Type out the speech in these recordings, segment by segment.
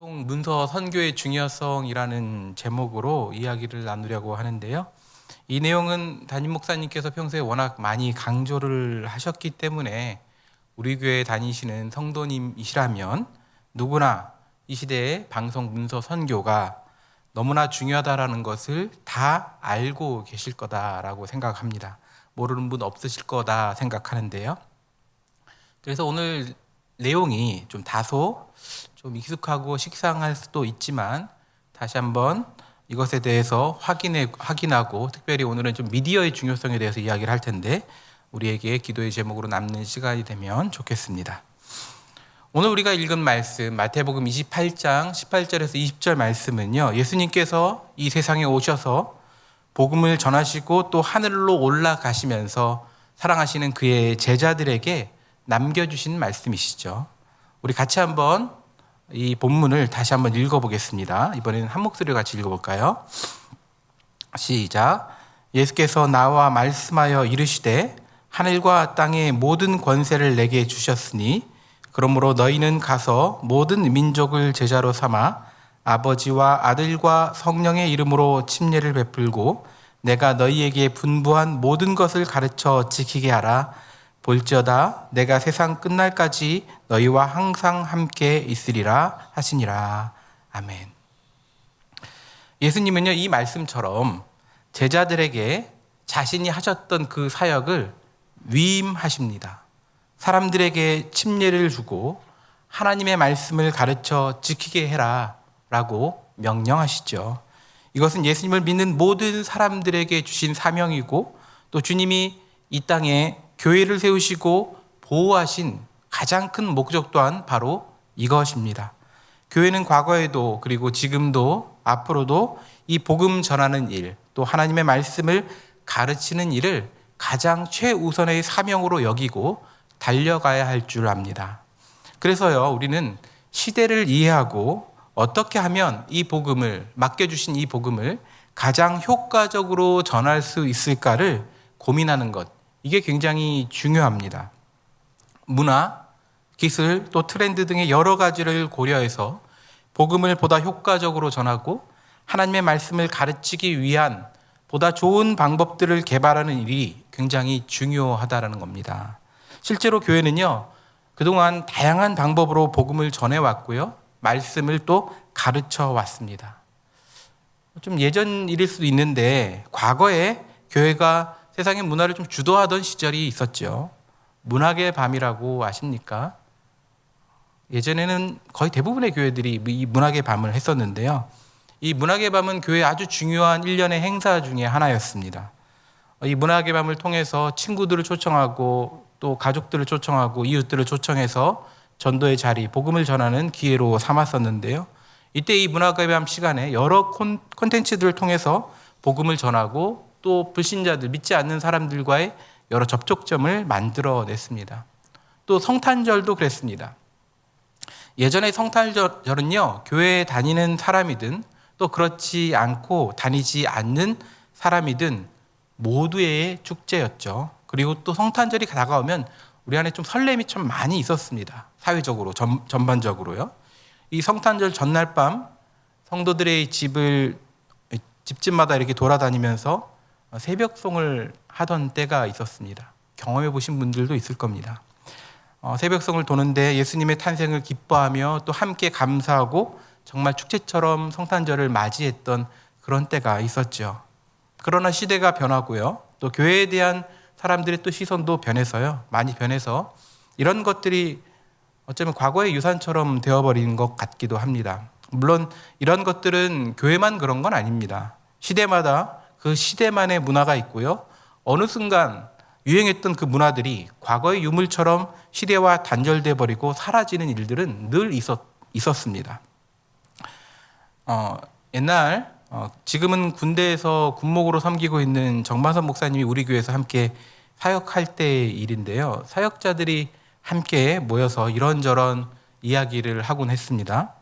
문서 선교의 중요성이라는 제목으로 이야기를 나누려고 하는데요. 이 내용은 담임 목사님께서 평소에 워낙 많이 강조를 하셨기 때문에 우리 교회 다니시는 성도님이시라면 누구나 이 시대의 방송 문서 선교가 너무나 중요하다라는 것을 다 알고 계실 거다라고 생각합니다. 모르는 분 없으실 거다 생각하는데요. 그래서 오늘 내용이 좀 다소 좀 익숙하고 식상할 수도 있지만 다시 한번 이것에 대해서 확인하고 특별히 오늘은 좀 미디어의 중요성에 대해서 이야기를 할 텐데 우리에게 기도의 제목으로 남는 시간이 되면 좋겠습니다. 오늘 우리가 읽은 말씀 마태복음 28장 18절에서 20절 말씀은요, 예수님께서 이 세상에 오셔서 복음을 전하시고 또 하늘로 올라가시면서 사랑하시는 그의 제자들에게 남겨주신 말씀이시죠. 우리 같이 한번 이 본문을 다시 한번 읽어보겠습니다. 이번에는 한 목소리로 같이 읽어볼까요? 시작. 예수께서 나와 말씀하여 이르시되 하늘과 땅의 모든 권세를 내게 주셨으니 그러므로 너희는 가서 모든 민족을 제자로 삼아 아버지와 아들과 성령의 이름으로 침례를 베풀고 내가 너희에게 분부한 모든 것을 가르쳐 지키게 하라. 볼지어다 내가 세상 끝날까지 너희와 항상 함께 있으리라 하시니라. 아멘. 예수님은요, 이 말씀처럼 제자들에게 자신이 하셨던 그 사역을 위임하십니다. 사람들에게 침례를 주고 하나님의 말씀을 가르쳐 지키게 해라 라고 명령하시죠. 이것은 예수님을 믿는 모든 사람들에게 주신 사명이고 또 주님이 이 땅에 교회를 세우시고 보호하신 가장 큰 목적 또한 바로 이것입니다. 교회는 과거에도 그리고 지금도 앞으로도 이 복음 전하는 일, 또 하나님의 말씀을 가르치는 일을 가장 최우선의 사명으로 여기고 달려가야 할 줄 압니다. 그래서요, 우리는 시대를 이해하고 어떻게 하면 이 복음을, 맡겨주신 이 복음을 가장 효과적으로 전할 수 있을까를 고민하는 것, 이게 굉장히 중요합니다. 문화, 기술, 또 트렌드 등의 여러 가지를 고려해서 복음을 보다 효과적으로 전하고 하나님의 말씀을 가르치기 위한 보다 좋은 방법들을 개발하는 일이 굉장히 중요하다는 겁니다. 실제로 교회는요, 그동안 다양한 방법으로 복음을 전해왔고요, 말씀을 또 가르쳐 왔습니다. 좀 예전 일일 수도 있는데 과거에 교회가 세상의 문화를 좀 주도하던 시절이 있었죠. 문학의 밤이라고 아십니까? 예전에는 거의 대부분의 교회들이 이 문학의 밤을 했었는데요. 이 문학의 밤은 교회의 아주 중요한 일련의 행사 중에 하나였습니다. 이 문학의 밤을 통해서 친구들을 초청하고 또 가족들을 초청하고 이웃들을 초청해서 전도의 자리, 복음을 전하는 기회로 삼았었는데요. 이때 이 문학의 밤 시간에 여러 콘텐츠들을 통해서 복음을 전하고 또 불신자들, 믿지 않는 사람들과의 여러 접촉점을 만들어냈습니다. 또 성탄절도 그랬습니다. 예전에 성탄절은요, 교회에 다니는 사람이든 또 그렇지 않고 다니지 않는 사람이든 모두의 축제였죠. 그리고 또 성탄절이 다가오면 우리 안에 좀 설렘이 좀 많이 있었습니다. 사회적으로, 전반적으로요. 이 성탄절 전날 밤 성도들의 집집마다 이렇게 돌아다니면서 새벽송을 하던 때가 있었습니다. 경험해 보신 분들도 있을 겁니다. 새벽송을 도는데 예수님의 탄생을 기뻐하며 또 함께 감사하고 정말 축제처럼 성탄절을 맞이했던 그런 때가 있었죠. 그러나 시대가 변하고요, 또 교회에 대한 사람들의 또 시선도 변해서요, 많이 변해서 이런 것들이 어쩌면 과거의 유산처럼 되어버린 것 같기도 합니다. 물론 이런 것들은 교회만 그런 건 아닙니다. 시대마다 그 시대만의 문화가 있고요, 어느 순간 유행했던 그 문화들이 과거의 유물처럼 시대와 단절돼 버리고 사라지는 일들은 늘 있었습니다. 옛날 지금은 군대에서 군목으로 섬기고 있는 정만선 목사님이 우리 교회에서 함께 사역할 때의 일인데요, 사역자들이 함께 모여서 이런저런 이야기를 하곤 했습니다.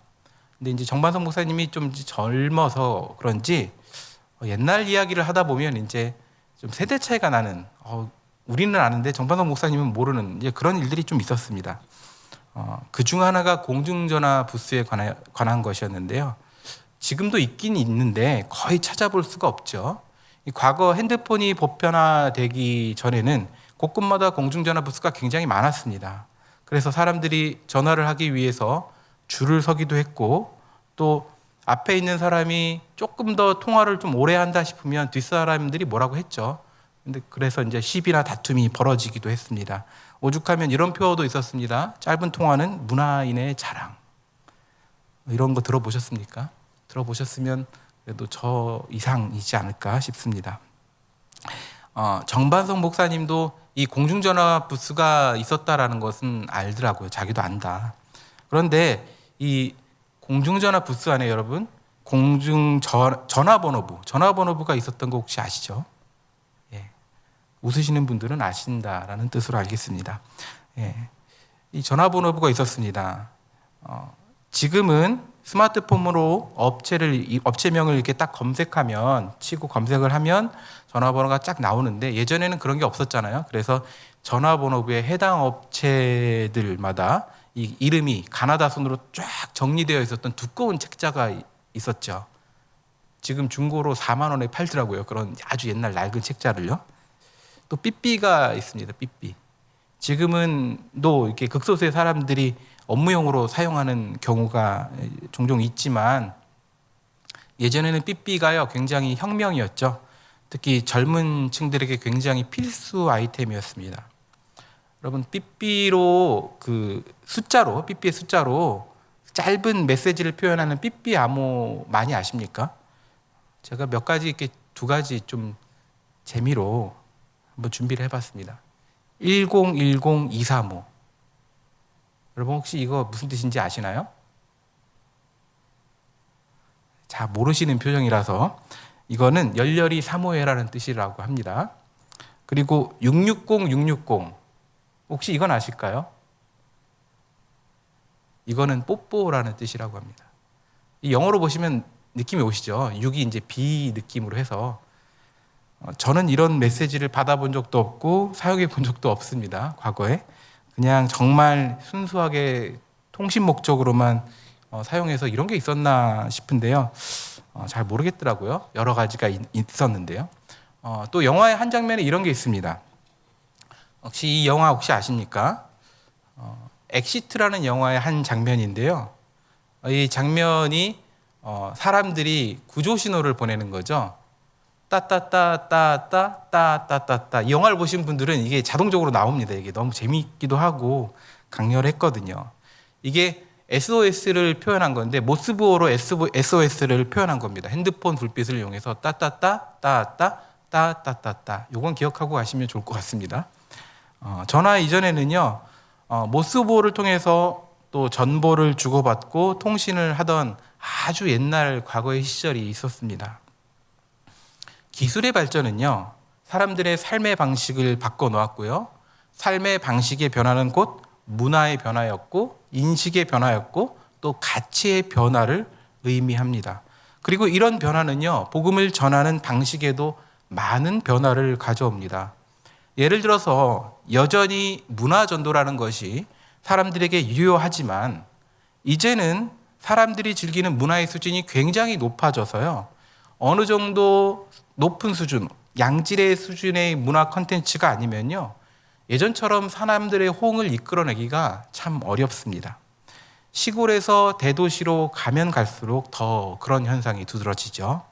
근데 이제 정만선 목사님이 좀 젊어서 그런지 옛날 이야기를 하다 보면 이제 좀 세대 차이가 나는, 우리는 아는데 정반석 목사님은 모르는 이제 그런 일들이 좀 있었습니다. 그중 하나가 공중전화 부스에 관한 것이었는데요. 지금도 있긴 있는데 거의 찾아볼 수가 없죠. 과거 핸드폰이 보편화되기 전에는 곳곳마다 공중전화 부스가 굉장히 많았습니다. 그래서 사람들이 전화를 하기 위해서 줄을 서기도 했고, 또 앞에 있는 사람이 조금 더 통화를 좀 오래 한다 싶으면 뒷사람들이 뭐라고 했죠. 근데 그래서 이제 시비나 다툼이 벌어지기도 했습니다. 오죽하면 이런 표어도 있었습니다. 짧은 통화는 문화인의 자랑. 이런 거 들어보셨습니까? 들어보셨으면 그래도 저 이상이지 않을까 싶습니다. 정반석 목사님도 이 공중전화 부스가 있었다라는 것은 알더라고요. 자기도 안다. 그런데 이 공중전화 부스 안에 여러분 전화번호부가 있었던 거 혹시 아시죠? 예. 웃으시는 분들은 아신다라는 뜻으로 알겠습니다. 예. 이 전화번호부가 있었습니다. 지금은 스마트폰으로 업체명을 이렇게 딱 치고 검색을 하면 전화번호가 쫙 나오는데, 예전에는 그런 게 없었잖아요. 그래서 전화번호부에 해당 업체들마다 이 이름이 가나다 순으로 쫙 정리되어 있었던 두꺼운 책자가 있었죠. 지금 중고로 4만 원에 팔더라고요. 그런 아주 옛날 낡은 책자를요. 또 삐삐가 있습니다. 삐삐. 지금은도 이렇게 극소수의 사람들이 업무용으로 사용하는 경우가 종종 있지만, 예전에는 삐삐가요 굉장히 혁명이었죠. 특히 젊은 층들에게 굉장히 필수 아이템이었습니다. 여러분, 삐삐로 삐삐의 숫자로 짧은 메시지를 표현하는 삐삐 암호 많이 아십니까? 제가 몇 가지 이렇게 두 가지 좀 재미로 한번 준비를 해봤습니다. 1010235. 여러분 혹시 이거 무슨 뜻인지 아시나요? 자, 모르시는 표정이라서 이거는 열렬히 사모해라는 뜻이라고 합니다. 그리고 660660. 혹시 이건 아실까요? 이거는 뽀뽀라는 뜻이라고 합니다. 이 영어로 보시면 느낌이 오시죠? 6이 이제 B 느낌으로 해서, 저는 이런 메시지를 받아본 적도 없고 사용해 본 적도 없습니다. 과거에 그냥 정말 순수하게 통신 목적으로만 사용해서 이런 게 있었나 싶은데요. 잘 모르겠더라고요. 여러 가지가 있었는데요. 또 영화의 한 장면에 이런 게 있습니다. 혹시 이 영화 혹시 아십니까? 엑시트라는 영화의 한 장면인데요. 이 장면이 사람들이 구조 신호를 보내는 거죠. 따따따따따따따따따. 이 영화를 보신 분들은 이게 자동적으로 나옵니다. 이게 너무 재미있기도 하고 강렬했거든요. 이게 SOS를 표현한 건데, 모스부호로 SOS를 표현한 겁니다. 핸드폰 불빛을 이용해서 따따따따따따따따따. 요건 기억하고 가시면 좋을 것 같습니다. 전화 이전에는요, 모스부호를 통해서 또 전보를 주고받고 통신을 하던 아주 옛날 과거의 시절이 있었습니다. 기술의 발전은요, 사람들의 삶의 방식을 바꿔놓았고요. 삶의 방식의 변화는 곧 문화의 변화였고, 인식의 변화였고, 또 가치의 변화를 의미합니다. 그리고 이런 변화는요, 복음을 전하는 방식에도 많은 변화를 가져옵니다. 예를 들어서 여전히 문화 전도라는 것이 사람들에게 유효하지만, 이제는 사람들이 즐기는 문화의 수준이 굉장히 높아져서요, 어느 정도 높은 수준, 양질의 수준의 문화 콘텐츠가 아니면요, 예전처럼 사람들의 호응을 이끌어내기가 참 어렵습니다. 시골에서 대도시로 가면 갈수록 더 그런 현상이 두드러지죠.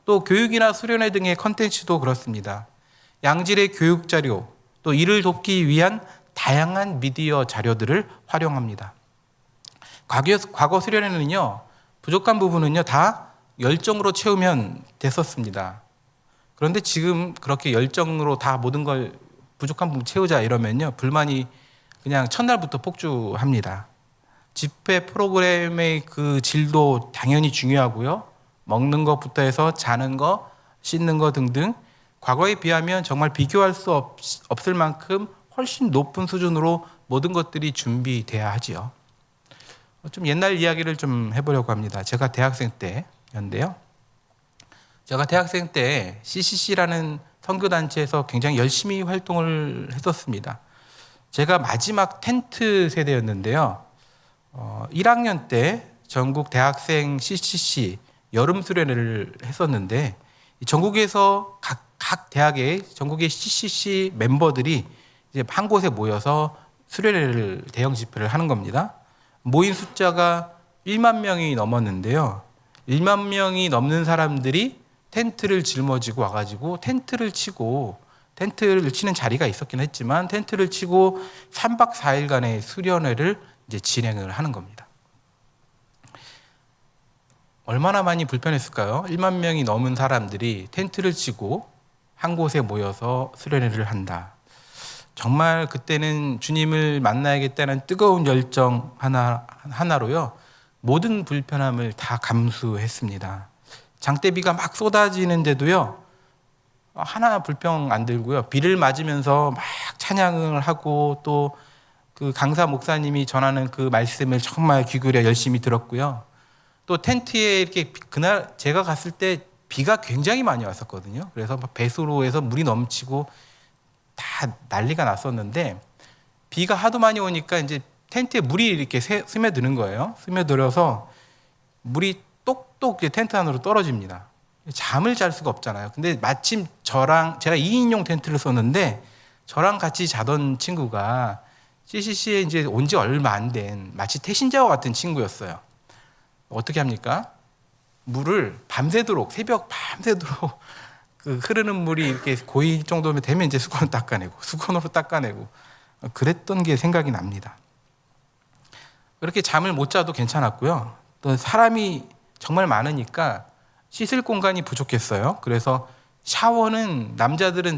또 교육이나 수련회 등의 콘텐츠도 그렇습니다. 양질의 교육 자료, 또 이를 돕기 위한 다양한 미디어 자료들을 활용합니다. 과거 수련회는요, 부족한 부분은요 다 열정으로 채우면 됐었습니다. 그런데 지금 그렇게 열정으로 다 모든 걸 부족한 부분 채우자 이러면요, 불만이 그냥 첫날부터 폭주합니다. 집회 프로그램의 그 질도 당연히 중요하고요. 먹는 것부터 해서 자는 거, 씻는 거 등등 과거에 비하면 정말 비교할 수 없을 만큼 훨씬 높은 수준으로 모든 것들이 준비돼야 하지요. 좀 옛날 이야기를 좀 해보려고 합니다. 제가 대학생 때였는데요. 제가 대학생 때 CCC라는 선교단체에서 굉장히 열심히 활동을 했었습니다. 제가 마지막 텐트 세대였는데요. 1학년 때 전국 대학생 CCC 여름 수련회를 했었는데 전국에서 각 대학의 전국의 CCC 멤버들이 이제 한 곳에 모여서 수련회를 대형 집회를 하는 겁니다. 모인 숫자가 1만 명이 넘었는데요. 1만 명이 넘는 사람들이 텐트를 짊어지고 와가지고 텐트를 치는 자리가 있었긴 했지만 텐트를 치고 3박 4일간의 수련회를 이제 진행을 하는 겁니다. 얼마나 많이 불편했을까요? 1만 명이 넘은 사람들이 텐트를 치고 한 곳에 모여서 수련회를 한다. 정말 그때는 주님을 만나야겠다는 뜨거운 열정 하나로요. 모든 불편함을 다 감수했습니다. 장대비가 막 쏟아지는데도요. 하나 불평 안 들고요. 비를 맞으면서 막 찬양을 하고 또 그 강사 목사님이 전하는 그 말씀을 정말 귀 기울여 열심히 들었고요. 또 텐트에 이렇게 그날 제가 갔을 때 비가 굉장히 많이 왔었거든요. 그래서 배수로에서 물이 넘치고 다 난리가 났었는데 비가 하도 많이 오니까 이제 텐트에 물이 이렇게 스며드는 거예요. 스며들어서 물이 똑똑 텐트 안으로 떨어집니다. 잠을 잘 수가 없잖아요. 근데 마침 제가 2인용 텐트를 썼는데 저랑 같이 자던 친구가 CCC에 이제 온 지 얼마 안 된 마치 태신자와 같은 친구였어요. 어떻게 합니까? 물을 밤새도록 새벽 밤새도록 그 흐르는 물이 이렇게 고일 정도면 되면 이제 수건으로 닦아내고 그랬던 게 생각이 납니다. 그렇게 잠을 못 자도 괜찮았고요. 또 사람이 정말 많으니까 씻을 공간이 부족했어요. 그래서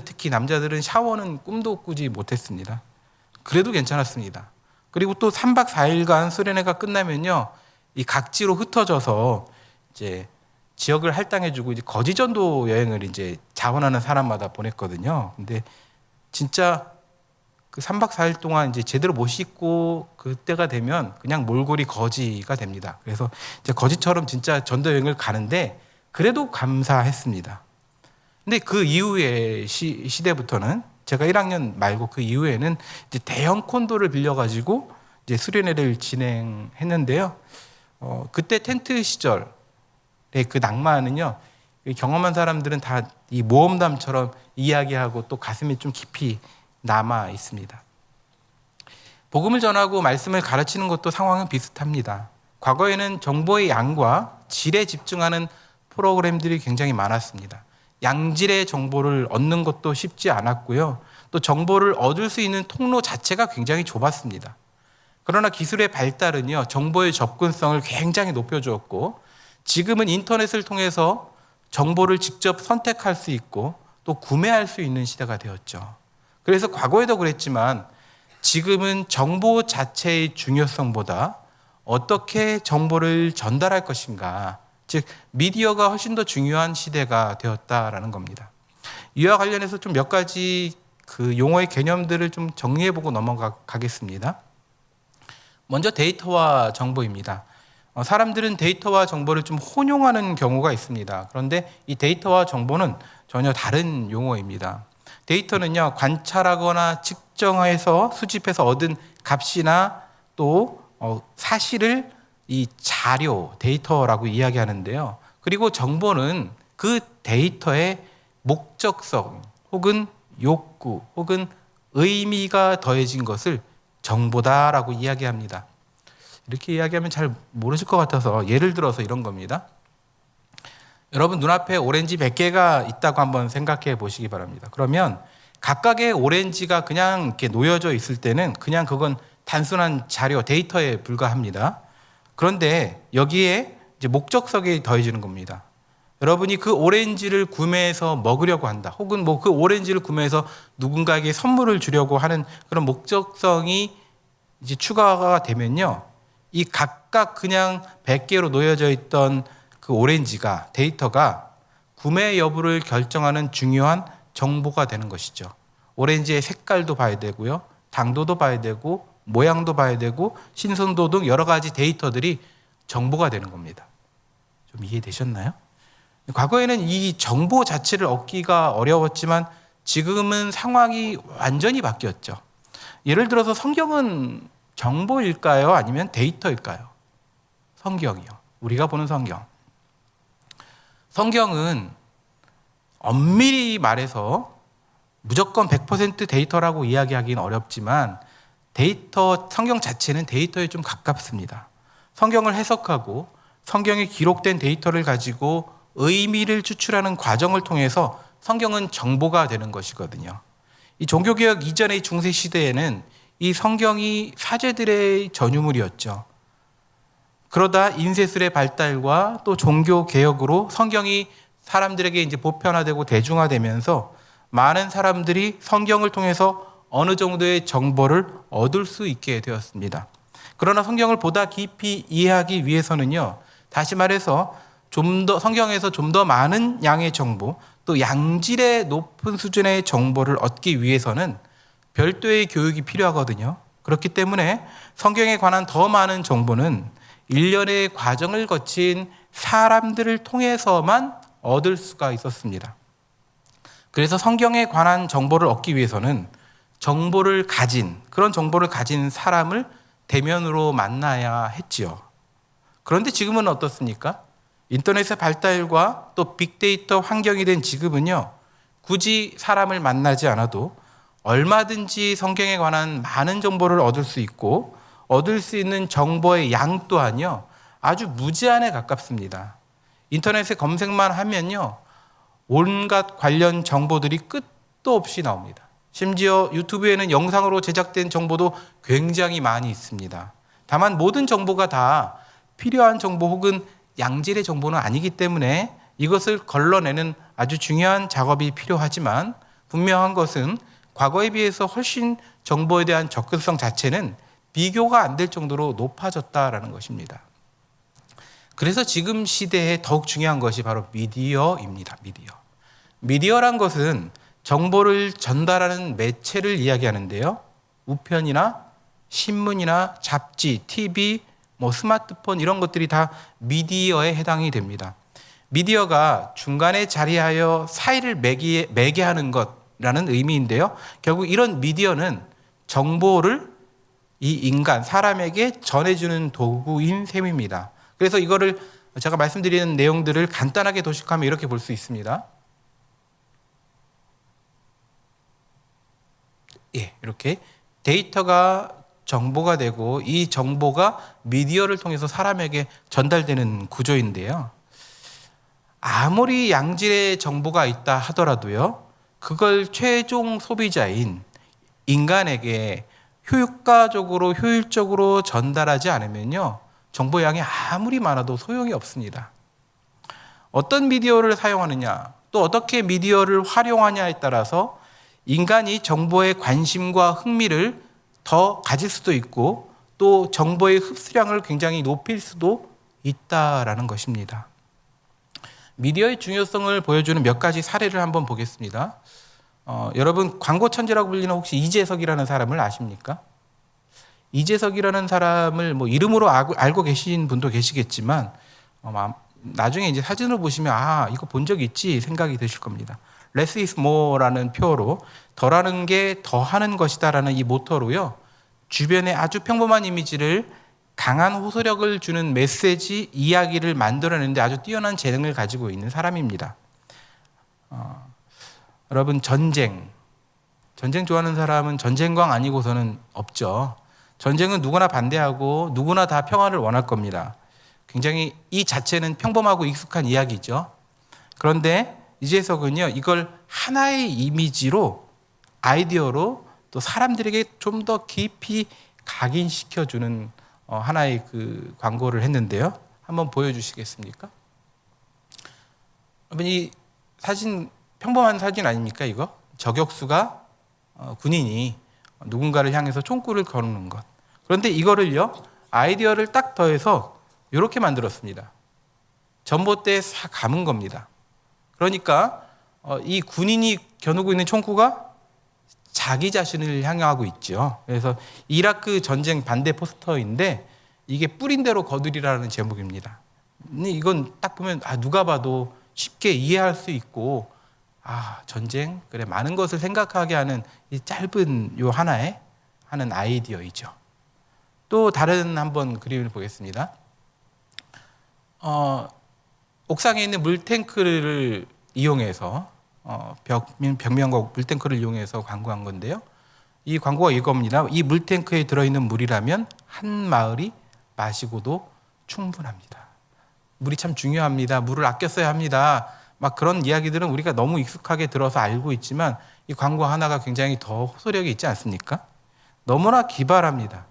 특히 남자들은 샤워는 꿈도 꾸지 못했습니다. 그래도 괜찮았습니다. 그리고 또 3박 4일간 수련회가 끝나면요. 이 각지로 흩어져서 이제 지역을 할당해주고 이제 거지전도 여행을 이제 자원하는 사람마다 보냈거든요. 근데 진짜 그 3박 4일 동안 이제 제대로 못 씻고 그때가 되면 그냥 몰골이 거지가 됩니다. 그래서 이제 거지처럼 진짜 전도 여행을 가는데 그래도 감사했습니다. 근데 그 이후의 시대부터는 제가 1학년 말고 그 이후에는 이제 대형 콘도를 빌려가지고 이제 수련회를 진행했는데요. 그때 텐트 시절의 그 낭만은요, 경험한 사람들은 다 이 모험담처럼 이야기하고 또 가슴에 좀 깊이 남아 있습니다. 복음을 전하고 말씀을 가르치는 것도 상황은 비슷합니다. 과거에는 정보의 양과 질에 집중하는 프로그램들이 굉장히 많았습니다. 양질의 정보를 얻는 것도 쉽지 않았고요. 또 정보를 얻을 수 있는 통로 자체가 굉장히 좁았습니다. 그러나 기술의 발달은요, 정보의 접근성을 굉장히 높여주었고, 지금은 인터넷을 통해서 정보를 직접 선택할 수 있고, 또 구매할 수 있는 시대가 되었죠. 그래서 과거에도 그랬지만, 지금은 정보 자체의 중요성보다 어떻게 정보를 전달할 것인가, 즉, 미디어가 훨씬 더 중요한 시대가 되었다라는 겁니다. 이와 관련해서 좀 몇 가지 그 용어의 개념들을 좀 정리해보고 넘어가겠습니다. 먼저 데이터와 정보입니다. 사람들은 데이터와 정보를 좀 혼용하는 경우가 있습니다. 그런데 이 데이터와 정보는 전혀 다른 용어입니다. 데이터는요, 관찰하거나 측정해서 수집해서 얻은 값이나 또 사실을 이 자료, 데이터라고 이야기하는데요. 그리고 정보는 그 데이터의 목적성 혹은 욕구 혹은 의미가 더해진 것을 정보다라고 이야기합니다. 이렇게 이야기하면 잘 모르실 것 같아서 예를 들어서 이런 겁니다. 여러분 눈앞에 오렌지 100개가 있다고 한번 생각해 보시기 바랍니다. 그러면 각각의 오렌지가 그냥 이렇게 놓여져 있을 때는 그냥 그건 단순한 자료, 데이터에 불과합니다. 그런데 여기에 이제 목적성이 더해지는 겁니다. 여러분이 그 오렌지를 구매해서 먹으려고 한다. 혹은 뭐 그 오렌지를 구매해서 누군가에게 선물을 주려고 하는 그런 목적성이 이제 추가가 되면요. 이 각각 그냥 100개로 놓여져 있던 그 오렌지가, 데이터가 구매 여부를 결정하는 중요한 정보가 되는 것이죠. 오렌지의 색깔도 봐야 되고요. 당도도 봐야 되고, 모양도 봐야 되고, 신선도 등 여러 가지 데이터들이 정보가 되는 겁니다. 좀 이해되셨나요? 과거에는 이 정보 자체를 얻기가 어려웠지만 지금은 상황이 완전히 바뀌었죠. 예를 들어서 성경은 정보일까요? 아니면 데이터일까요? 성경이요. 우리가 보는 성경. 성경은 엄밀히 말해서 무조건 100% 데이터라고 이야기하기는 어렵지만 성경 자체는 데이터에 좀 가깝습니다. 성경을 해석하고 성경에 기록된 데이터를 가지고 의미를 추출하는 과정을 통해서 성경은 정보가 되는 것이거든요. 이 종교개혁 이전의 중세 시대에는 이 성경이 사제들의 전유물이었죠. 그러다 인쇄술의 발달과 또 종교개혁으로 성경이 사람들에게 이제 보편화되고 대중화되면서 많은 사람들이 성경을 통해서 어느 정도의 정보를 얻을 수 있게 되었습니다. 그러나 성경을 보다 깊이 이해하기 위해서는요, 다시 말해서 성경에서 좀 더 많은 양의 정보, 또 양질의 높은 수준의 정보를 얻기 위해서는 별도의 교육이 필요하거든요. 그렇기 때문에 성경에 관한 더 많은 정보는 일련의 과정을 거친 사람들을 통해서만 얻을 수가 있었습니다. 그래서 성경에 관한 정보를 얻기 위해서는 그런 정보를 가진 사람을 대면으로 만나야 했지요. 그런데 지금은 어떻습니까? 인터넷의 발달과 또 빅데이터 환경이 된 지금은요, 굳이 사람을 만나지 않아도 얼마든지 성경에 관한 많은 정보를 얻을 수 있고 얻을 수 있는 정보의 양 또한요, 아주 무제한에 가깝습니다. 인터넷에 검색만 하면요, 온갖 관련 정보들이 끝도 없이 나옵니다. 심지어 유튜브에는 영상으로 제작된 정보도 굉장히 많이 있습니다. 다만 모든 정보가 다 필요한 정보 혹은 양질의 정보는 아니기 때문에 이것을 걸러내는 아주 중요한 작업이 필요하지만 분명한 것은 과거에 비해서 훨씬 정보에 대한 접근성 자체는 비교가 안 될 정도로 높아졌다라는 것입니다. 그래서 지금 시대에 더욱 중요한 것이 바로 미디어입니다. 미디어란 것은 정보를 전달하는 매체를 이야기하는데요. 우편이나 신문이나 잡지, TV, 스마트폰 이런 것들이 다 미디어에 해당이 됩니다. 미디어가 중간에 자리하여 사이를 매개하는 것이라는 의미인데요. 결국 이런 미디어는 정보를 이 사람에게 전해주는 도구인 셈입니다. 그래서 이거를 제가 말씀드리는 내용들을 간단하게 도식하면 이렇게 볼 수 있습니다. 이렇게 데이터가 정보가 되고 이 정보가 미디어를 통해서 사람에게 전달되는 구조인데요. 아무리 양질의 정보가 있다 하더라도요, 그걸 최종 소비자인 인간에게 효과적으로 효율적으로 전달하지 않으면요, 정보 양이 아무리 많아도 소용이 없습니다. 어떤 미디어를 사용하느냐, 또 어떻게 미디어를 활용하냐에 따라서 인간이 정보에 관심과 흥미를 더 가질 수도 있고 또 정보의 흡수량을 굉장히 높일 수도 있다라는 것입니다. 미디어의 중요성을 보여주는 몇 가지 사례를 한번 보겠습니다. 여러분 광고 천재라고 불리는 혹시 이재석이라는 사람을 아십니까? 이재석이라는 사람을 이름으로 알고 계신 분도 계시겠지만 나중에 이제 사진을 보시면 이거 본 적 있지 생각이 드실 겁니다. Less is more라는 표어로 덜하는 게 더하는 것이다라는 이 모토로요, 주변에 아주 평범한 이미지를 강한 호소력을 주는 메시지 이야기를 만들어내는데 아주 뛰어난 재능을 가지고 있는 사람입니다. 여러분 전쟁 좋아하는 사람은 전쟁광 아니고서는 없죠. 전쟁은 누구나 반대하고 누구나 다 평화를 원할 겁니다. 굉장히 이 자체는 평범하고 익숙한 이야기죠. 그런데 이재석은요, 이걸 하나의 이미지로, 아이디어로 또 사람들에게 좀 더 깊이 각인시켜주는 하나의 그 광고를 했는데요. 한번 보여주시겠습니까? 이 사진 평범한 사진 아닙니까? 이거 저격수가 군인이 누군가를 향해서 총구를 거는 것. 그런데 이거를요, 아이디어를 딱 더해서 이렇게 만들었습니다. 전봇대에 싹 감은 겁니다. 그러니까 이 군인이 겨누고 있는 총구가 자기 자신을 향하고 있죠. 그래서 이라크 전쟁 반대 포스터인데 이게 뿌린 대로 거두리라는 제목입니다. 이건 딱 보면 누가 봐도 쉽게 이해할 수 있고 전쟁 그래 많은 것을 생각하게 하는 이 짧은 요 하나에 하는 아이디어이죠. 또 다른 한번 그림을 보겠습니다. 옥상에 있는 물탱크를 이용해서 벽면과 물탱크를 이용해서 광고한 건데요. 이 광고가 이겁니다. 이 물탱크에 들어있는 물이라면 한 마을이 마시고도 충분합니다. 물이 참 중요합니다. 물을 아껴 써야 합니다. 막 그런 이야기들은 우리가 너무 익숙하게 들어서 알고 있지만 이 광고 하나가 굉장히 더 호소력이 있지 않습니까? 너무나 기발합니다.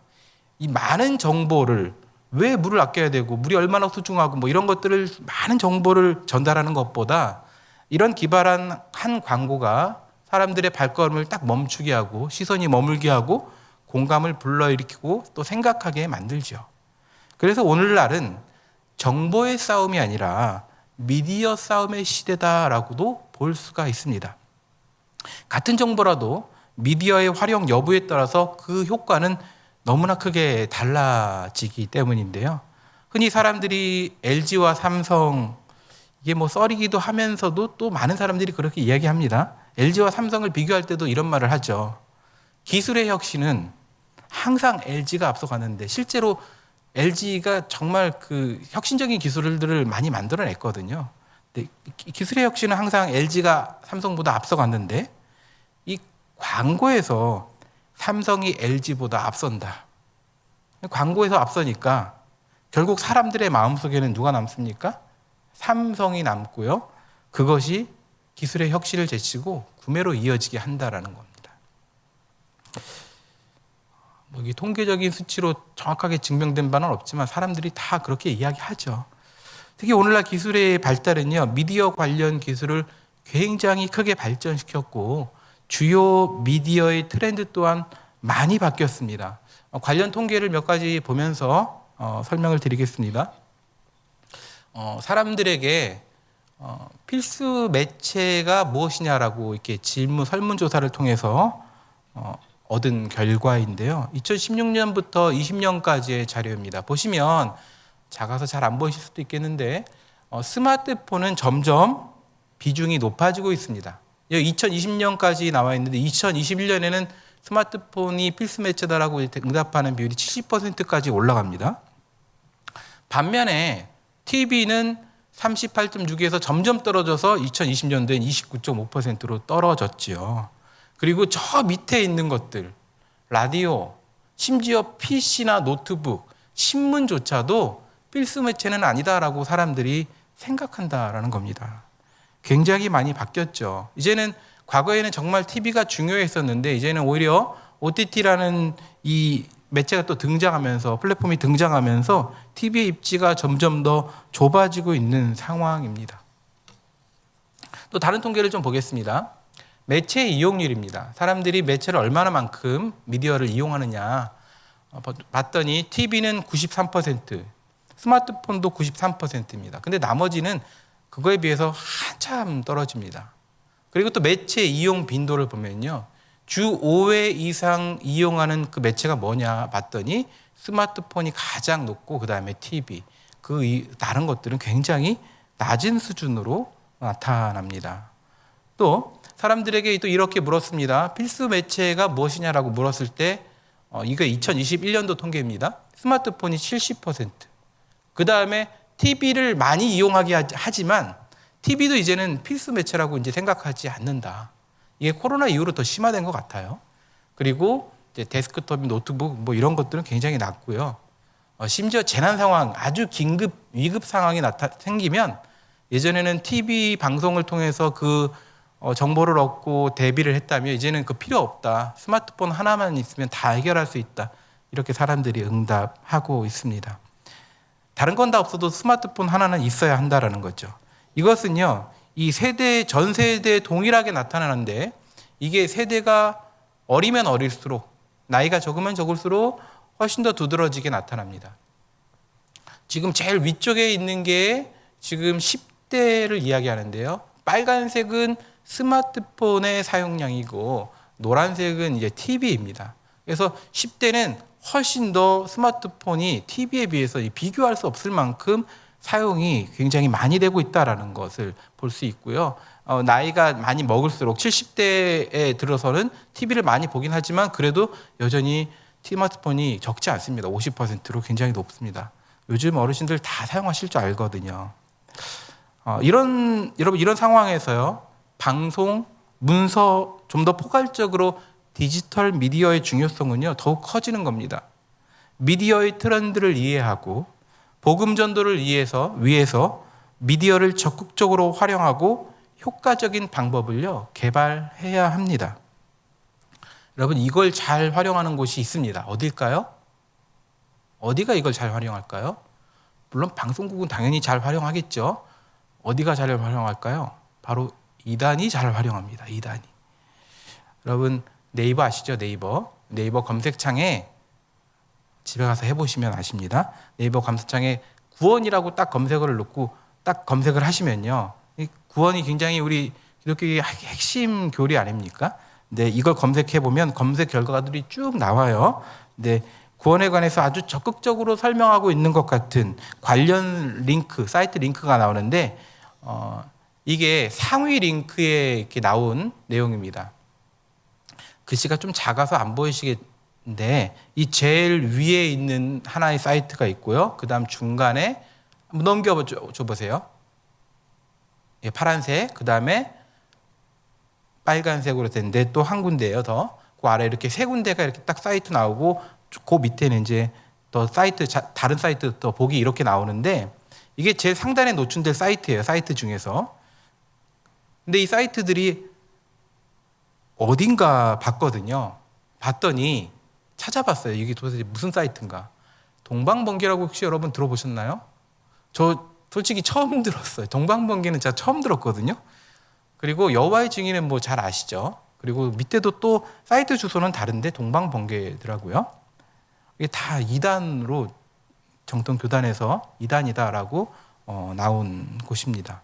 이 많은 정보를 왜 물을 아껴야 되고 물이 얼마나 소중하고 뭐 이런 것들을 많은 정보를 전달하는 것보다 이런 기발한 한 광고가 사람들의 발걸음을 딱 멈추게 하고 시선이 머물게 하고 공감을 불러일으키고 또 생각하게 만들죠. 그래서 오늘날은 정보의 싸움이 아니라 미디어 싸움의 시대다라고도 볼 수가 있습니다. 같은 정보라도 미디어의 활용 여부에 따라서 그 효과는 너무나 크게 달라지기 때문인데요. 흔히 사람들이 LG와 삼성 이게 뭐 썰이기도 하면서도 또 많은 사람들이 그렇게 이야기합니다. LG와 삼성을 비교할 때도 이런 말을 하죠. 기술의 혁신은 항상 LG가 앞서가는데 실제로 LG가 정말 그 혁신적인 기술들을 많이 만들어냈거든요. 근데 기술의 혁신은 항상 LG가 삼성보다 앞서갔는데 이 광고에서 삼성이 LG보다 앞선다. 광고에서 앞서니까 결국 사람들의 마음속에는 누가 남습니까? 삼성이 남고요. 그것이 기술의 혁신을 제치고 구매로 이어지게 한다라는 겁니다. 이 통계적인 수치로 정확하게 증명된 바는 없지만 사람들이 다 그렇게 이야기하죠. 특히 오늘날 기술의 발달은요, 미디어 관련 기술을 굉장히 크게 발전시켰고 주요 미디어의 트렌드 또한 많이 바뀌었습니다. 관련 통계를 몇 가지 보면서 설명을 드리겠습니다. 사람들에게 필수 매체가 무엇이냐라고 이렇게 질문 설문조사를 통해서 얻은 결과인데요. 2016년부터 20년까지의 자료입니다. 보시면 작아서 잘 안 보이실 수도 있겠는데 스마트폰은 점점 비중이 높아지고 있습니다. 2020년까지 나와 있는데 2021년에는 스마트폰이 필수 매체다라고 응답하는 비율이 70%까지 올라갑니다. 반면에 TV는 38.6에서 점점 떨어져서 2020년도엔 29.5%로 떨어졌지요. 그리고 저 밑에 있는 것들, 라디오, 심지어 PC나 노트북, 신문조차도 필수 매체는 아니다라고 사람들이 생각한다라는 겁니다. 굉장히 많이 바뀌었죠. 이제는 과거에는 정말 TV가 중요했었는데 이제는 오히려 OTT라는 이 매체가 또 등장하면서 플랫폼이 등장하면서 TV의 입지가 점점 더 좁아지고 있는 상황입니다. 또 다른 통계를 좀 보겠습니다. 매체 이용률입니다. 사람들이 매체를 얼마나만큼 미디어를 이용하느냐 봤더니 TV는 93%, 스마트폰도 93%입니다. 근데 나머지는 그거에 비해서 한참 떨어집니다. 그리고 또 매체 이용 빈도를 보면요. 주 5회 이상 이용하는 그 매체가 뭐냐 봤더니 스마트폰이 가장 높고 그 다음에 TV, 다른 것들은 굉장히 낮은 수준으로 나타납니다. 또 사람들에게 또 이렇게 물었습니다. 필수 매체가 무엇이냐라고 물었을 때 이거 2021년도 통계입니다. 스마트폰이 70%. 그 다음에 TV를 많이 이용하게 하지만 TV도 이제는 필수 매체라고 이제 생각하지 않는다. 이게 코로나 이후로 더 심화된 것 같아요. 그리고 이제 데스크톱, 노트북 뭐 이런 것들은 굉장히 낮고요. 심지어 재난 상황, 아주 긴급 위급 상황이 생기면 예전에는 TV 방송을 통해서 그 정보를 얻고 대비를 했다면 이제는 그 필요 없다. 스마트폰 하나만 있으면 다 해결할 수 있다. 이렇게 사람들이 응답하고 있습니다. 다른 건 다 없어도 스마트폰 하나는 있어야 한다라는 거죠. 이것은요, 이 전 세대에 동일하게 나타나는데 이게 세대가 어리면 어릴수록 나이가 적으면 적을수록 훨씬 더 두드러지게 나타납니다. 지금 제일 위쪽에 있는 게 지금 10대를 이야기하는데요. 빨간색은 스마트폰의 사용량이고 노란색은 이제 TV입니다. 그래서 10대는 훨씬 더 스마트폰이 TV에 비해서 비교할 수 없을 만큼 사용이 굉장히 많이 되고 있다는 것을 볼 수 있고요. 나이가 많이 먹을수록 70대에 들어서는 TV를 많이 보긴 하지만 그래도 여전히 스마트폰이 적지 않습니다. 50%로 굉장히 높습니다. 요즘 어르신들 다 사용하실 줄 알거든요. 여러분 이런 상황에서요, 방송, 문서 좀 더 포괄적으로 디지털 미디어의 중요성은요 더욱 커지는 겁니다. 미디어의 트렌드를 이해하고 복음 전도를 위해서 미디어를 적극적으로 활용하고 효과적인 방법을요 개발해야 합니다. 여러분 이걸 잘 활용하는 곳이 있습니다. 어딜까요? 어디가 이걸 잘 활용할까요? 물론 방송국은 당연히 잘 활용하겠죠. 어디가 잘 활용할까요? 바로 이단이 잘 활용합니다. 이단이. 여러분 네이버 아시죠? 네이버 검색창에 집에 가서 해보시면 아십니다. 네이버 검색창에 구원이라고 딱 검색어를 넣고 딱 검색을 하시면요, 이 구원이 굉장히 우리 기독교의 핵심 교리 아닙니까? 네, 이걸 검색해 보면 검색 결과들이 쭉 나와요. 네, 구원에 관해서 아주 적극적으로 설명하고 있는 것 같은 관련 링크, 사이트 링크가 나오는데 이게 상위 링크에 이렇게 나온 내용입니다. 글씨가 좀 작아서 안 보이시겠는데 이 제일 위에 있는 하나의 사이트가 있고요. 그 다음 중간에 한번 넘겨줘 보세요. 예, 파란색, 그 다음에 빨간색으로 됐는데 또 한 군데예요. 더 그 아래 이렇게 세 군데가 이렇게 딱 사이트 나오고 그 밑에는 이제 더 사이트, 다른 사이트 또 보기 이렇게 나오는데 이게 제일 상단에 노출될 사이트예요. 사이트 중에서. 근데 이 사이트들이 어딘가 봤거든요. 봤더니 찾아봤어요. 이게 도대체 무슨 사이트인가. 동방번개라고 혹시 여러분 들어보셨나요? 저 솔직히 처음 들었어요. 동방번개는 제가 처음 들었거든요. 그리고 여호와의 증인은 뭐 잘 아시죠? 그리고 밑에도 또 사이트 주소는 다른데 동방번개더라고요. 이게 다 이단으로 정통교단에서 이단이다라고 나온 곳입니다.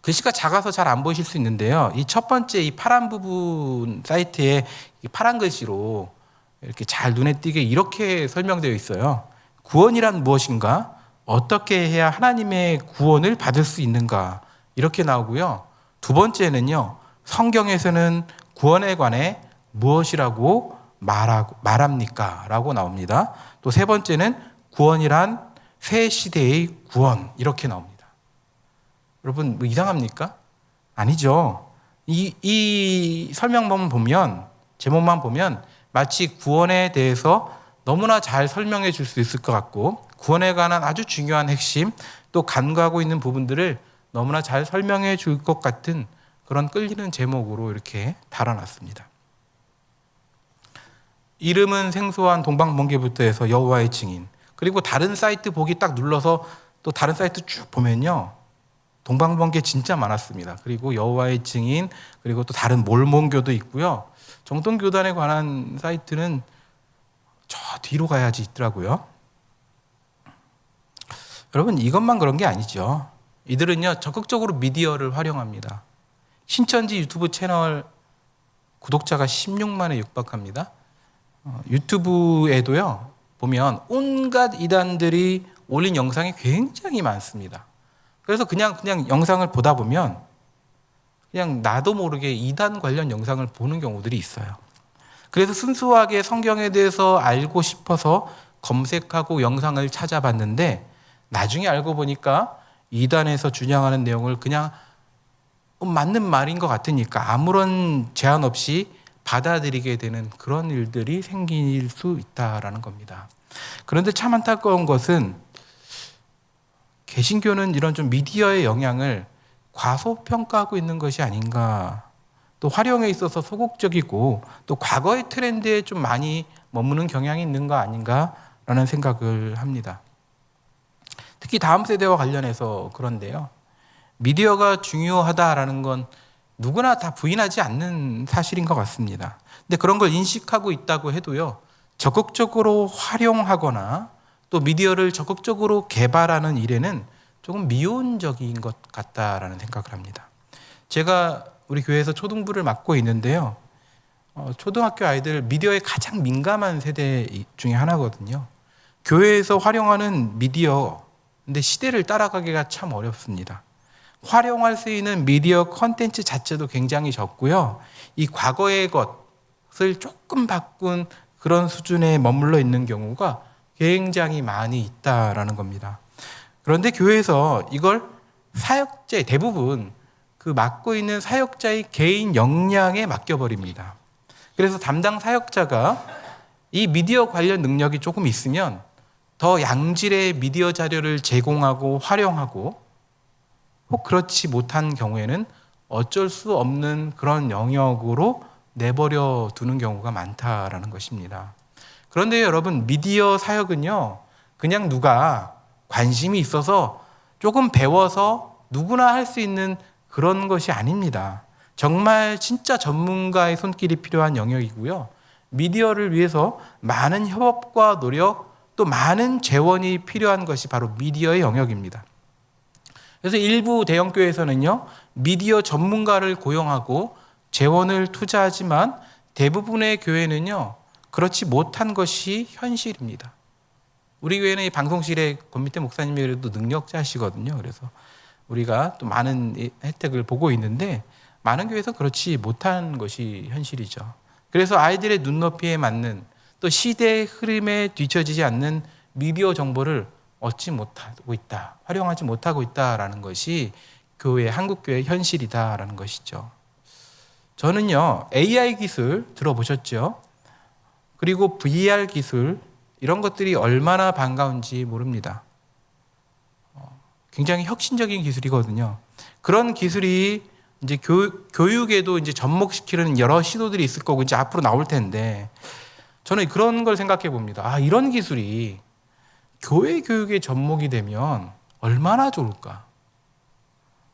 글씨가 작아서 잘 안 보이실 수 있는데요. 이 첫 번째 이 파란 부분 사이트에 이 파란 글씨로 이렇게 잘 눈에 띄게 이렇게 설명되어 있어요. 구원이란 무엇인가? 어떻게 해야 하나님의 구원을 받을 수 있는가? 이렇게 나오고요. 두 번째는요. 성경에서는 구원에 관해 무엇이라고 말합니까? 라고 나옵니다. 또 세 번째는 구원이란 새 시대의 구원 이렇게 나옵니다. 여러분 뭐 이상합니까? 아니죠. 이 설명만 보면, 제목만 보면 마치 구원에 대해서 너무나 잘 설명해 줄 수 있을 것 같고 구원에 관한 아주 중요한 핵심 또 간과하고 있는 부분들을 너무나 잘 설명해 줄 것 같은 그런 끌리는 제목으로 이렇게 달아놨습니다. 이름은 생소한 동방번개부터 해서 여호와의 증인, 그리고 다른 사이트 보기 딱 눌러서 또 다른 사이트 쭉 보면요 동방번개 진짜 많았습니다. 그리고 여호와의 증인, 그리고 또 다른 몰몬교도 있고요. 정통교단에 관한 사이트는 저 뒤로 가야지 있더라고요. 여러분 이것만 그런 게 아니죠. 이들은요 적극적으로 미디어를 활용합니다. 신천지 유튜브 채널 구독자가 16만에 육박합니다. 유튜브에도요 보면 온갖 이단들이 올린 영상이 굉장히 많습니다. 그래서 그냥 영상을 보다 보면 그냥 나도 모르게 이단 관련 영상을 보는 경우들이 있어요. 그래서 순수하게 성경에 대해서 알고 싶어서 검색하고 영상을 찾아봤는데 나중에 알고 보니까 이단에서 주장하는 내용을 그냥 맞는 말인 것 같으니까 아무런 제한 없이 받아들이게 되는 그런 일들이 생길 수 있다라는 겁니다. 그런데 참 안타까운 것은 개신교는 이런 좀 미디어의 영향을 과소평가하고 있는 것이 아닌가, 또 활용에 있어서 소극적이고 또 과거의 트렌드에 좀 많이 머무는 경향이 있는 거 아닌가라는 생각을 합니다. 특히 다음 세대와 관련해서 그런데요. 미디어가 중요하다라는 건 누구나 다 부인하지 않는 사실인 것 같습니다. 근데 그런 걸 인식하고 있다고 해도요. 적극적으로 활용하거나 또 미디어를 적극적으로 개발하는 일에는 조금 미온적인 것 같다라는 생각을 합니다. 제가 우리 교회에서 초등부를 맡고 있는데요. 초등학교 아이들 미디어에 가장 민감한 세대 중에 하나거든요. 교회에서 활용하는 미디어, 근데 시대를 따라가기가 참 어렵습니다. 활용할 수 있는 미디어 컨텐츠 자체도 굉장히 적고요. 이 과거의 것을 조금 바꾼 그런 수준에 머물러 있는 경우가 굉장히 많이 있다라는 겁니다. 그런데 교회에서 이걸 사역자 대부분 그 맡고 있는 사역자의 개인 역량에 맡겨버립니다. 그래서 담당 사역자가 이 미디어 관련 능력이 조금 있으면 더 양질의 미디어 자료를 제공하고 활용하고, 혹 그렇지 못한 경우에는 어쩔 수 없는 그런 영역으로 내버려 두는 경우가 많다라는 것입니다. 그런데 여러분, 미디어 사역은요, 그냥 누가 관심이 있어서 조금 배워서 누구나 할 수 있는 그런 것이 아닙니다. 정말 진짜 전문가의 손길이 필요한 영역이고요. 미디어를 위해서 많은 협업과 노력, 또 많은 재원이 필요한 것이 바로 미디어의 영역입니다. 그래서 일부 대형교회에서는요, 미디어 전문가를 고용하고 재원을 투자하지만 대부분의 교회는요, 그렇지 못한 것이 현실입니다. 우리 교회는 이 방송실에 권미태 목사님이 그래도 능력자시거든요. 그래서 우리가 또 많은 혜택을 보고 있는데 많은 교회에서 그렇지 못한 것이 현실이죠. 그래서 아이들의 눈높이에 맞는, 또 시대의 흐름에 뒤처지지 않는 미디어 정보를 얻지 못하고 있다, 활용하지 못하고 있다라는 것이 교회, 한국교회의 현실이다라는 것이죠. 저는요, AI 기술 들어보셨죠? 그리고 VR 기술, 이런 것들이 얼마나 반가운지 모릅니다. 굉장히 혁신적인 기술이거든요. 그런 기술이 이제 교육에도 이제 접목시키는 여러 시도들이 있을 거고 이제 앞으로 나올 텐데, 저는 그런 걸 생각해 봅니다. 이런 기술이 교회 교육에 접목이 되면 얼마나 좋을까?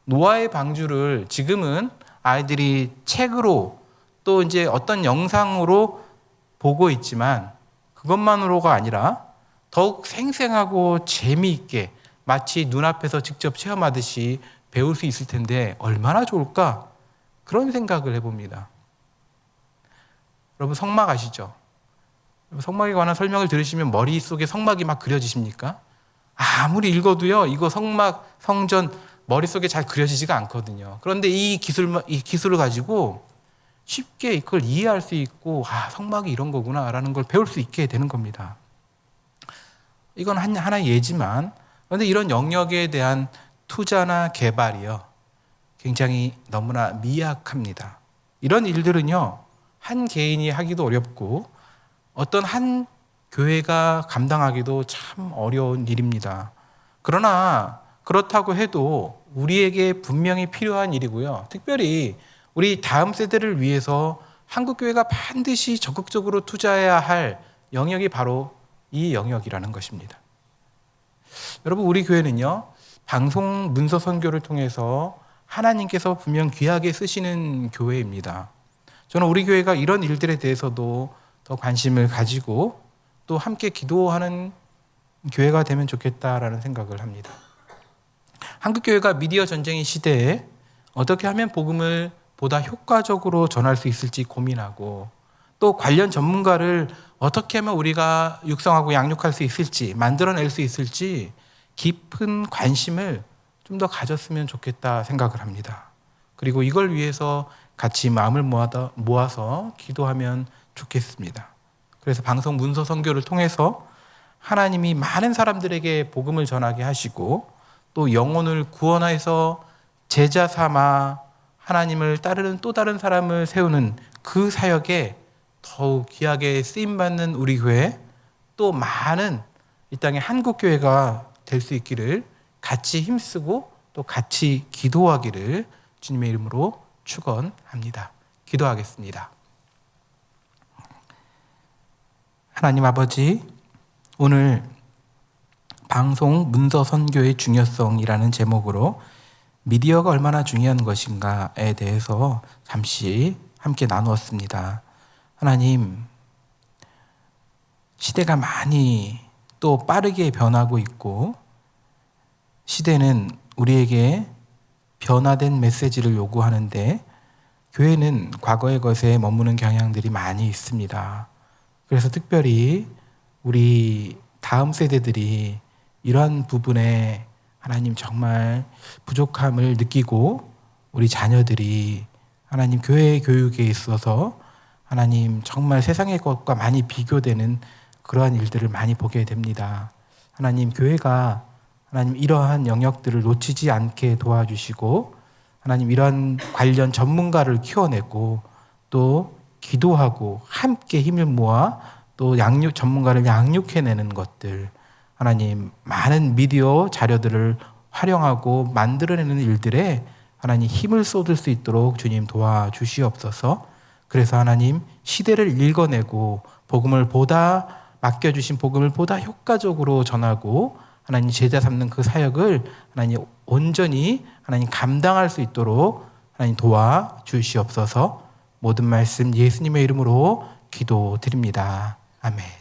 노아의 방주를 지금은 아이들이 책으로 또 이제 어떤 영상으로 보고 있지만 그것만으로가 아니라 더욱 생생하고 재미있게 마치 눈앞에서 직접 체험하듯이 배울 수 있을 텐데 얼마나 좋을까? 그런 생각을 해봅니다. 여러분, 성막 아시죠? 성막에 관한 설명을 들으시면 머릿속에 성막이 막 그려지십니까? 아무리 읽어도요, 이거 성막, 성전 머릿속에 잘 그려지지가 않거든요. 그런데 이 기술을 가지고 쉽게 이걸 이해할 수 있고, 성막이 이런 거구나라는 걸 배울 수 있게 되는 겁니다. 이건 하나의 예지만, 그런데 이런 영역에 대한 투자나 개발이요, 굉장히 너무나 미약합니다. 이런 일들은요, 한 개인이 하기도 어렵고 어떤 한 교회가 감당하기도 참 어려운 일입니다. 그러나 그렇다고 해도 우리에게 분명히 필요한 일이고요. 특별히 우리 다음 세대를 위해서 한국교회가 반드시 적극적으로 투자해야 할 영역이 바로 이 영역이라는 것입니다. 여러분, 우리 교회는요, 방송 문서 선교를 통해서 하나님께서 분명 귀하게 쓰시는 교회입니다. 저는 우리 교회가 이런 일들에 대해서도 더 관심을 가지고 또 함께 기도하는 교회가 되면 좋겠다라는 생각을 합니다. 한국교회가 미디어 전쟁의 시대에 어떻게 하면 복음을 보다 효과적으로 전할 수 있을지 고민하고, 또 관련 전문가를 어떻게 하면 우리가 육성하고 양육할 수 있을지, 만들어낼 수 있을지 깊은 관심을 좀 더 가졌으면 좋겠다 생각을 합니다. 그리고 이걸 위해서 같이 마음을 모아서 기도하면 좋겠습니다. 그래서 방송 문서 선교를 통해서 하나님이 많은 사람들에게 복음을 전하게 하시고, 또 영혼을 구원해서 제자 삼아 하나님을 따르는 또 다른 사람을 세우는 그 사역에 더욱 귀하게 쓰임받는 우리 교회, 또 많은 이 땅의 한국교회가 될 수 있기를 같이 힘쓰고 또 같이 기도하기를 주님의 이름으로 축원합니다. 기도하겠습니다. 하나님 아버지, 오늘 방송 문서 선교의 중요성이라는 제목으로 미디어가 얼마나 중요한 것인가에 대해서 잠시 함께 나누었습니다. 하나님, 시대가 많이 또 빠르게 변하고 있고, 시대는 우리에게 변화된 메시지를 요구하는데 교회는 과거의 것에 머무는 경향들이 많이 있습니다. 그래서 특별히 우리 다음 세대들이 이러한 부분에 하나님 정말 부족함을 느끼고 우리 자녀들이 하나님 교회 교육에 있어서 하나님 정말 세상의 것과 많이 비교되는 그러한 일들을 많이 보게 됩니다. 하나님 교회가 하나님 이러한 영역들을 놓치지 않게 도와주시고 하나님 이러한 관련 전문가를 키워내고 또 기도하고 함께 힘을 모아 또 전문가를 양육해내는 것들 하나님 많은 미디어 자료들을 활용하고 만들어내는 일들에 하나님 힘을 쏟을 수 있도록 주님 도와주시옵소서. 그래서 하나님 시대를 읽어내고 맡겨주신 복음을 보다 효과적으로 전하고 하나님 제자 삼는 그 사역을 하나님 온전히 하나님 감당할 수 있도록 하나님 도와주시옵소서. 모든 말씀 예수님의 이름으로 기도드립니다. 아멘.